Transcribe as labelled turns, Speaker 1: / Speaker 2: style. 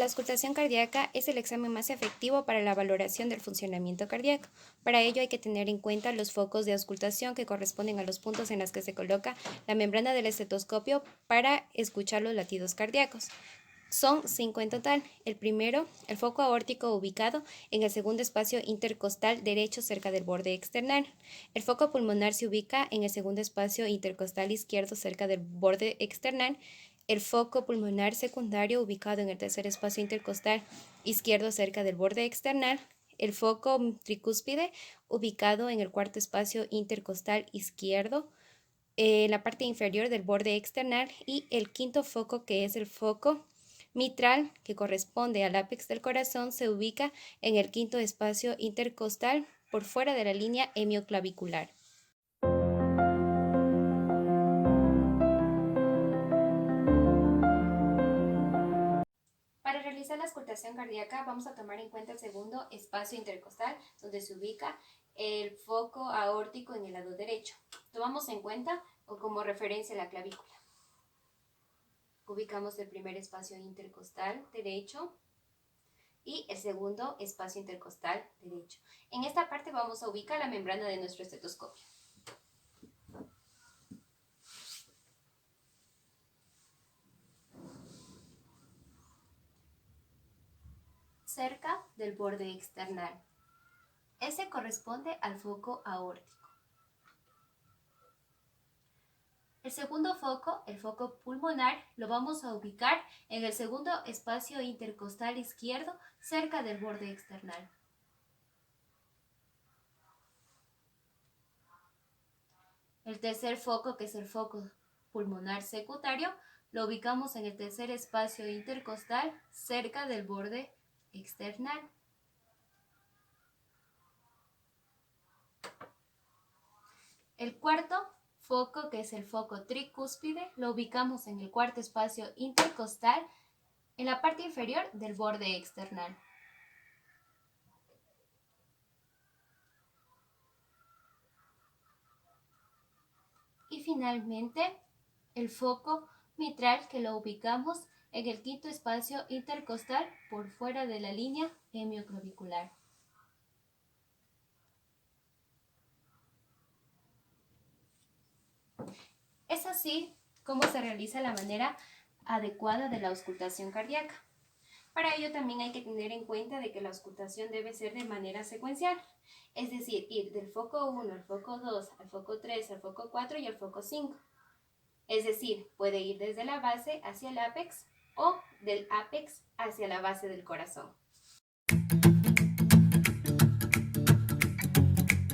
Speaker 1: La auscultación cardíaca es el examen más efectivo para la valoración del funcionamiento cardíaco. Para ello hay que tener en cuenta los focos de auscultación que corresponden a los puntos en los que se coloca la membrana del estetoscopio para escuchar los latidos cardíacos. Son 5 en total. El primero, el foco aórtico ubicado en el segundo espacio intercostal derecho cerca del borde external. El foco pulmonar se ubica en el segundo espacio intercostal izquierdo cerca del borde external. El foco pulmonar secundario ubicado en el tercer espacio intercostal izquierdo cerca del borde external. El foco tricúspide ubicado en el cuarto espacio intercostal izquierdo, en la parte inferior del borde external, y el quinto foco, que es el foco mitral, que corresponde al ápex del corazón, se ubica en el quinto espacio intercostal por fuera de la línea hemioclavicular. Para realizar la auscultación cardíaca vamos a tomar en cuenta el segundo espacio intercostal, donde se ubica el foco aórtico en el lado derecho. Tomamos en cuenta o como referencia la clavícula. Ubicamos el primer espacio intercostal derecho y el segundo espacio intercostal derecho. En esta parte vamos a ubicar la membrana de nuestro estetoscopio. Cerca del borde external. Ese corresponde al foco aórtico. El segundo foco, el foco pulmonar, lo vamos a ubicar en el segundo espacio intercostal izquierdo, cerca del borde external. El tercer foco, que es el foco pulmonar secundario, lo ubicamos en el tercer espacio intercostal, cerca del borde external. El cuarto foco, que es el foco tricúspide, lo ubicamos en el cuarto espacio intercostal, en la parte inferior del borde external. Y finalmente, el foco mitral, que lo ubicamos en el quinto espacio intercostal por fuera de la línea hemioclavicular. Es así como se realiza la manera adecuada de la auscultación cardíaca. Para ello también hay que tener en cuenta de que la auscultación debe ser de manera secuencial, es decir, ir del foco 1 al foco 2, al foco 3, al foco 4 y al foco 5. Es decir, puede ir desde la base hacia el ápex o del ápex hacia la base del corazón.